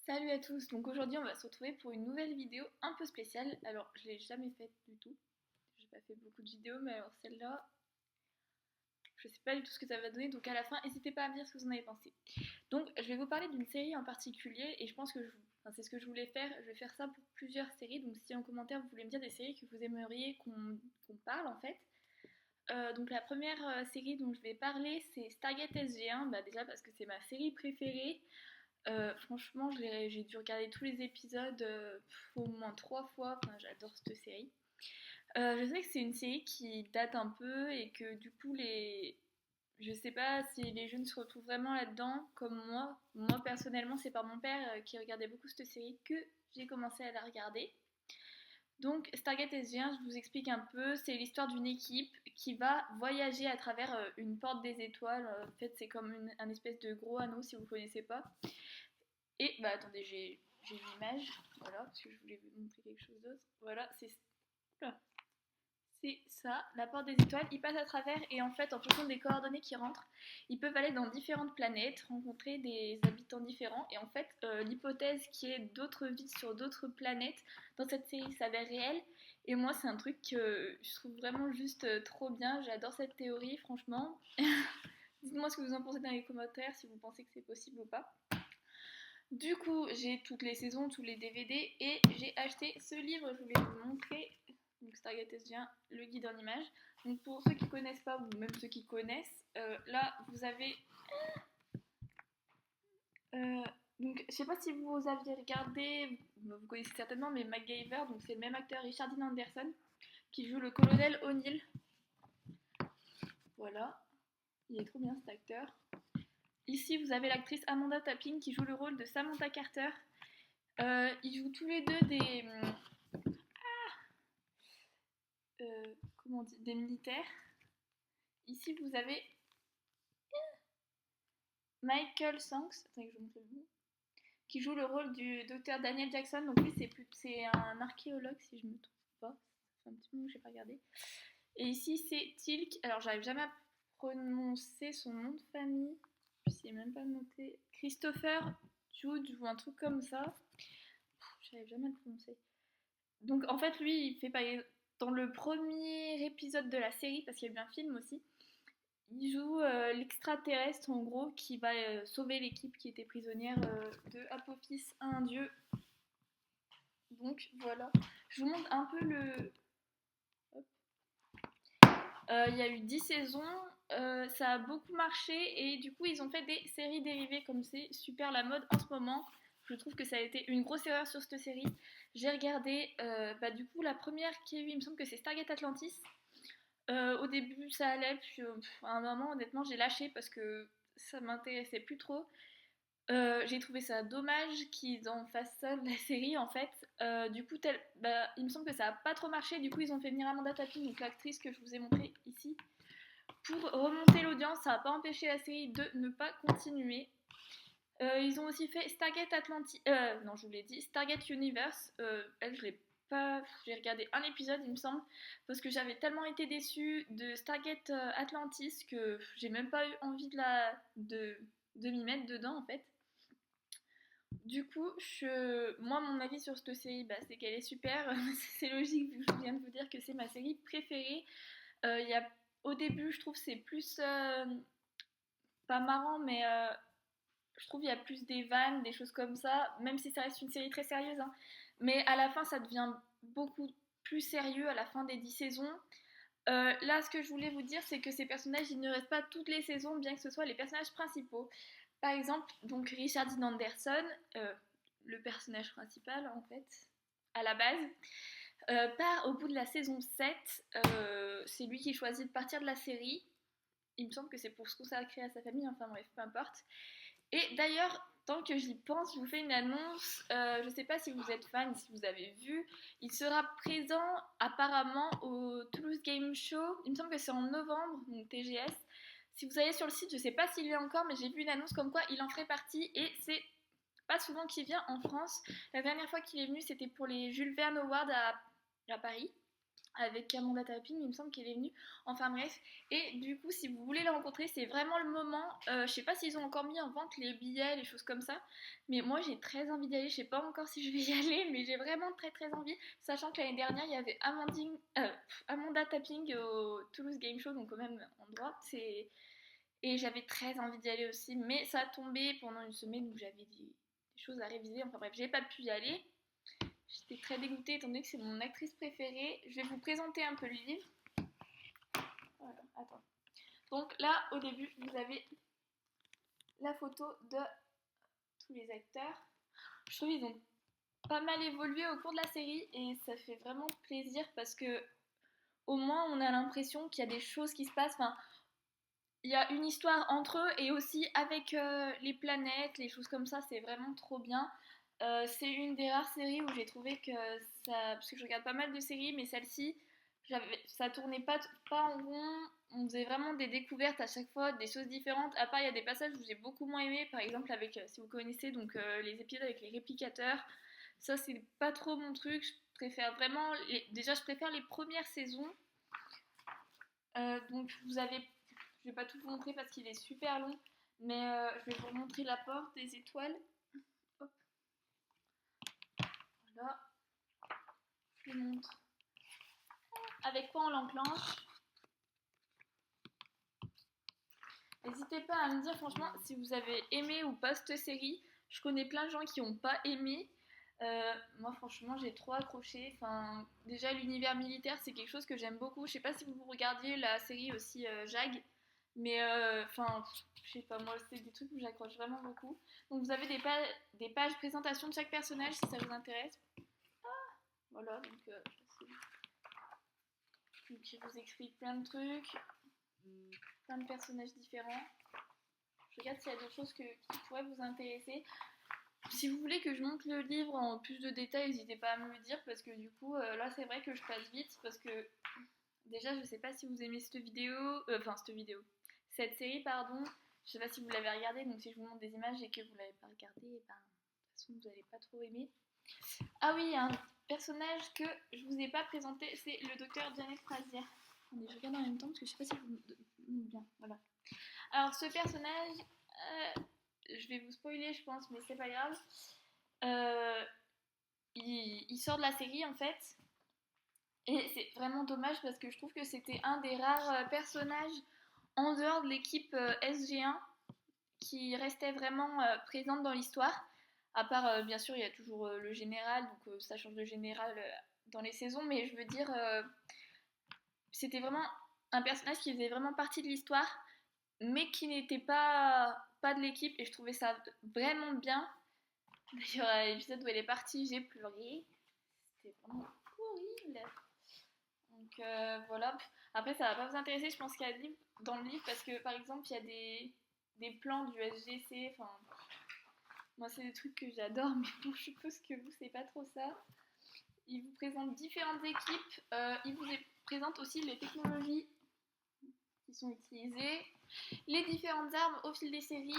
Salut à tous, donc aujourd'hui on va se retrouver pour une nouvelle vidéo un peu spéciale. Alors je l'ai jamais faite du tout, j'ai pas fait beaucoup de vidéos, mais alors celle-là, je sais pas du tout ce que ça va donner, donc à la fin n'hésitez pas à me dire ce que vous en avez pensé. Donc je vais vous parler d'une série en particulier, et je pense que c'est ce que je voulais faire, je vais faire ça pour plusieurs séries, donc si en commentaire vous voulez me dire des séries que vous aimeriez qu'on parle en fait. Donc la première série dont je vais parler c'est Stargate SG1, déjà parce que c'est ma série préférée. Franchement, j'ai dû regarder tous les épisodes au moins 3 fois. Enfin, j'adore cette série. Je sais que c'est une série qui date un peu et que du coup, je sais pas si les jeunes se retrouvent vraiment là-dedans, comme moi. Moi, personnellement, c'est par mon père qui regardait beaucoup cette série que j'ai commencé à la regarder. Donc, Stargate SG1, je vous explique un peu. C'est l'histoire d'une équipe qui va voyager à travers une porte des étoiles. En fait, c'est comme un espèce de gros anneau si vous ne connaissez pas. Et attendez, j'ai une image, voilà, parce que je voulais vous montrer quelque chose d'autre. Voilà, c'est ça, la porte des étoiles. Ils passent à travers et en fait, en fonction des coordonnées qui rentrent, ils peuvent aller dans différentes planètes, rencontrer des habitants différents. Et en fait, l'hypothèse qui est d'autres vies sur d'autres planètes dans cette série s'avère réelle. Et moi, c'est un truc que je trouve vraiment juste trop bien. J'adore cette théorie, franchement. Dites-moi ce que vous en pensez dans les commentaires, si vous pensez que c'est possible ou pas. Du coup, j'ai toutes les saisons, tous les DVD et j'ai acheté ce livre, je voulais vous montrer. Donc Stargate SG1, le guide en images. Donc pour ceux qui connaissent pas ou même ceux qui connaissent, là vous avez donc je sais pas si vous aviez regardé, vous connaissez certainement, mais MacGyver, donc c'est le même acteur Richard Dean Anderson qui joue le colonel O'Neill. Voilà, il est trop bien cet acteur. Ici vous avez l'actrice Amanda Tapping qui joue le rôle de Samantha Carter. Ils jouent tous les deux comment on dit, des militaires. Ici, vous avez Michael Sanks, attendez que je vous montre le nom, qui joue le rôle du docteur Daniel Jackson. Donc lui, c'est un archéologue, si je ne me trompe pas. Ça fait un petit moment que je n'ai pas regardé. Et ici, c'est Tilk. Alors, j'arrive jamais à prononcer son nom de famille. Je sais même pas noter. Christopher Jude ou un truc comme ça. J'arrive jamais à le prononcer. Donc, en fait, lui, il fait pas dans le premier épisode de la série, parce qu'il y a eu un film aussi. Il joue l'extraterrestre en gros qui va sauver l'équipe qui était prisonnière de Apophis, un dieu. Donc voilà, je vous montre un peu le. Il y a eu 10 saisons, ça a beaucoup marché et du coup ils ont fait des séries dérivées comme c'est super la mode en ce moment. Je trouve que ça a été une grosse erreur sur cette série. J'ai regardé du coup la première qui a eu, il me semble que c'est Stargate Atlantis. Au début ça allait, puis à un moment honnêtement j'ai lâché parce que ça m'intéressait plus trop. J'ai trouvé ça dommage qu'ils en fassent ça de la série en fait. Du coup il me semble que ça a pas trop marché, du coup ils ont fait venir Amanda Tapping, donc l'actrice que je vous ai montrée ici, pour remonter l'audience. Ça n'a pas empêché la série de ne pas continuer. Ils ont aussi fait Stargate Atlantis, non je vous l'ai dit, Stargate Universe. Elle je l'ai pas, j'ai regardé un épisode il me semble, parce que j'avais tellement été déçue de Stargate Atlantis que j'ai même pas eu envie de m'y mettre dedans en fait. Du coup, moi mon avis sur cette série, c'est qu'elle est super. C'est logique vu que je viens de vous dire que c'est ma série préférée. Au début je trouve c'est plus pas marrant, mais je trouve il y a plus des vannes, des choses comme ça, même si ça reste une série très sérieuse, hein. Mais à la fin, ça devient beaucoup plus sérieux à la fin des 10 saisons. Là, ce que je voulais vous dire, c'est que ces personnages, ils ne restent pas toutes les saisons, bien que ce soit les personnages principaux. Par exemple, donc Richard Dean Anderson, le personnage principal en fait, à la base, part au bout de la saison 7. C'est lui qui choisit de partir de la série. Il me semble que c'est pour se consacrer à sa famille, enfin bref, peu importe. Et d'ailleurs, tant que j'y pense, je vous fais une annonce. Je ne sais pas si vous êtes fan, si vous avez vu. Il sera présent apparemment au Toulouse Game Show. Il me semble que c'est en novembre, donc TGS. Si vous allez sur le site, je ne sais pas s'il y est encore, mais j'ai vu une annonce comme quoi il en ferait partie. Et c'est pas souvent qu'il vient en France. La dernière fois qu'il est venu, c'était pour les Jules Verne Awards à Paris. avec Amanda Tapping, il me semble qu'elle est venue. Enfin bref, et du coup, si vous voulez la rencontrer, c'est vraiment le moment. Je sais pas s'ils ont encore mis en vente les billets, les choses comme ça, mais moi j'ai très envie d'y aller. Je sais pas encore si je vais y aller, mais j'ai vraiment très très envie, sachant que l'année dernière il y avait Amanda Tapping au Toulouse Game Show, donc au même endroit. Et j'avais très envie d'y aller aussi, mais ça a tombé pendant une semaine où j'avais des choses à réviser. Enfin bref, j'ai pas pu y aller. J'étais très dégoûtée étant donné que c'est mon actrice préférée. Je vais vous présenter un peu le livre. Voilà, attends. Donc là, au début, vous avez la photo de tous les acteurs. Je trouve qu'ils ont pas mal évolué au cours de la série et ça fait vraiment plaisir parce que au moins on a l'impression qu'il y a des choses qui se passent. Enfin, il y a une histoire entre eux et aussi avec les planètes, les choses comme ça, c'est vraiment trop bien. C'est une des rares séries où j'ai trouvé que ça. Parce que je regarde pas mal de séries, mais celle-ci, ça tournait pas en rond. On faisait vraiment des découvertes à chaque fois, des choses différentes. À part, il y a des passages où j'ai beaucoup moins aimé, par exemple, avec, si vous connaissez, donc les épisodes avec les réplicateurs. Ça, c'est pas trop mon truc. Je préfère vraiment. Déjà, je préfère les premières saisons. Donc, vous avez. Je vais pas tout vous montrer parce qu'il est super long, mais je vais vous montrer la porte des étoiles. Hop. Voilà, je vous montre avec quoi on l'enclenche. N'hésitez pas à me dire franchement si vous avez aimé ou pas cette série. Je connais plein de gens qui n'ont pas aimé. Moi franchement j'ai trop accroché. Enfin, déjà l'univers militaire c'est quelque chose que j'aime beaucoup. Je sais pas si vous regardiez la série aussi Jag, mais enfin je sais pas, moi c'est des trucs où j'accroche vraiment beaucoup. Donc vous avez des pages présentation de chaque personnage si ça vous intéresse. Voilà, donc il vous explique plein de trucs, plein de personnages différents. Je regarde s'il y a d'autres choses qui pourraient vous intéresser. Si vous voulez que je montre le livre en plus de détails, n'hésitez pas à me le dire parce que du coup, là c'est vrai que je passe vite parce que déjà je sais pas si vous aimez cette série pardon. Je sais pas si vous l'avez regardée, donc si je vous montre des images et que vous l'avez pas regardée, de toute façon vous n'allez pas trop aimer. Ah oui, un personnage que je vous ai pas présenté, c'est le docteur Janet Frazier. Attendez, je regarde en même temps parce que je sais pas si vous bien. Voilà. Alors ce personnage, je vais vous spoiler, je pense, mais c'est pas grave. Il sort de la série en fait, et c'est vraiment dommage parce que je trouve que c'était un des rares personnages en dehors de l'équipe SG1 qui restait vraiment présente dans l'histoire. À part, bien sûr, il y a toujours le général, donc ça change de général dans les saisons, mais je veux dire, c'était vraiment un personnage qui faisait vraiment partie de l'histoire, mais qui n'était pas de l'équipe, et je trouvais ça vraiment bien. D'ailleurs, à l'épisode où elle est partie, j'ai pleuré. C'était vraiment horrible. Donc voilà. Après, ça va pas vous intéresser, je pense qu'il y a dans le livre, parce que par exemple, il y a des plans du SGC, enfin. Moi, c'est des trucs que j'adore, mais bon, je suppose que vous, c'est pas trop ça. Il vous présente différentes équipes. Il vous présente aussi les technologies qui sont utilisées, les différentes armes au fil des séries.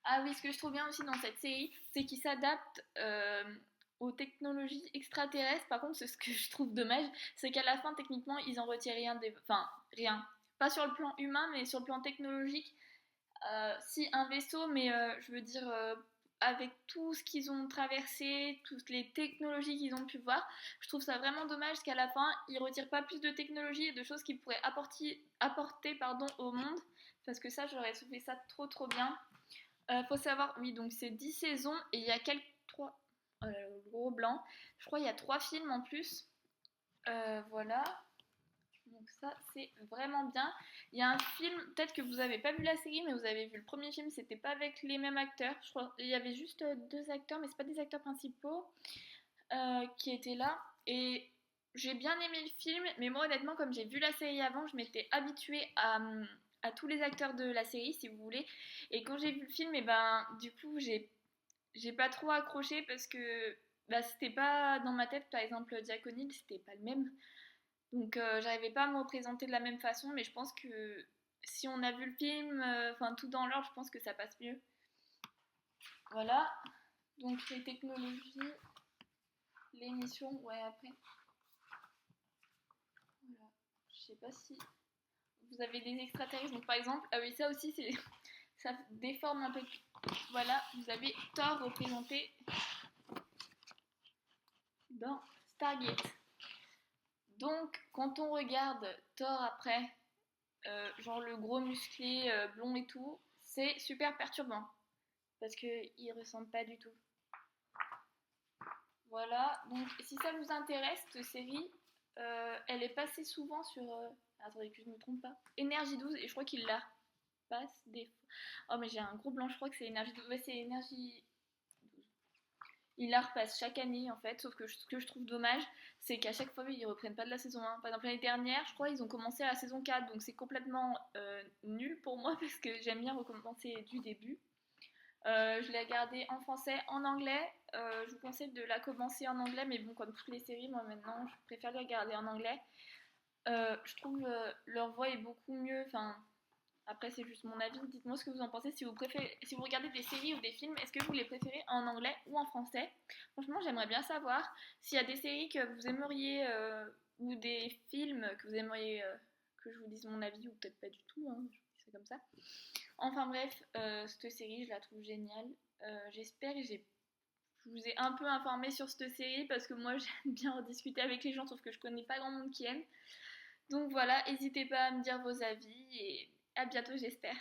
Ah oui, ce que je trouve bien aussi dans cette série, c'est qu'il s'adapte aux technologies extraterrestres. Par contre, ce que je trouve dommage, c'est qu'à la fin, techniquement, ils en retirent rien. Enfin, rien. Pas sur le plan humain, mais sur le plan technologique. Si un vaisseau, mais je veux dire avec tout ce qu'ils ont traversé, toutes les technologies qu'ils ont pu voir, je trouve ça vraiment dommage qu'à la fin ils retirent pas plus de technologies et de choses qu'ils pourraient apporter au monde, parce que ça j'aurais trouvé ça trop bien. Faut savoir, oui, donc c'est 10 saisons et il y a quelques 3 oh là là, le gros blanc, je crois il y a 3 films en plus. Voilà. Donc ça, c'est vraiment bien. Il y a un film, peut-être que vous n'avez pas vu la série, mais vous avez vu le premier film, c'était pas avec les mêmes acteurs. Je crois il y avait juste deux acteurs, mais c'est pas des acteurs principaux qui étaient là. Et j'ai bien aimé le film, mais moi honnêtement, comme j'ai vu la série avant, je m'étais habituée à tous les acteurs de la série, si vous voulez. Et quand j'ai vu le film, et ben du coup, j'ai pas trop accroché parce que bah, c'était pas dans ma tête, par exemple, Jack O'Neill, c'était pas le même. Donc j'arrivais pas à me représenter de la même façon, mais je pense que si on a vu le film, enfin tout dans l'ordre, je pense que ça passe mieux. Voilà, donc les technologies, les missions, ouais après. sais pas si vous avez des extraterrestres. Donc par exemple, ah oui, ça aussi, ça déforme un peu. Voilà, vous avez Thor représenté dans Stargate. Donc, quand on regarde Thor après, genre le gros musclé blond et tout, c'est super perturbant parce qu'il ressemble pas du tout. Voilà, donc si ça vous intéresse, cette série, elle est passée souvent sur. Attendez que je ne me trompe pas. Énergie 12, et je crois qu'il la passe des fois. Oh, mais j'ai un gros blanc, je crois que c'est Énergie 12. Ouais, c'est Énergie 12. Ils la repassent chaque année en fait, sauf que ce que je trouve dommage, c'est qu'à chaque fois ils reprennent pas de la saison 1. Par exemple, l'année dernière, je crois, ils ont commencé à la saison 4, donc c'est complètement nul pour moi parce que j'aime bien recommencer du début. Je l'ai regardée en français, en anglais. Je vous conseille de la commencer en anglais, mais bon, comme toutes les séries, moi maintenant, je préfère les regarder en anglais. Je trouve leur voix est beaucoup mieux. Enfin, après, c'est juste mon avis. Dites-moi ce que vous en pensez. Si vous préférez, si vous regardez des séries ou des films, est-ce que vous les préférez en anglais ou en français? Franchement, j'aimerais bien savoir s'il y a des séries que vous aimeriez ou des films que vous aimeriez que je vous dise mon avis ou peut-être pas du tout. Hein, je vous dis ça comme ça. Enfin bref, cette série, je la trouve géniale. J'espère que je vous ai un peu informé sur cette série parce que moi j'aime bien en discuter avec les gens, sauf que je connais pas grand monde qui aime. Donc voilà, n'hésitez pas à me dire vos avis et à bientôt j'espère.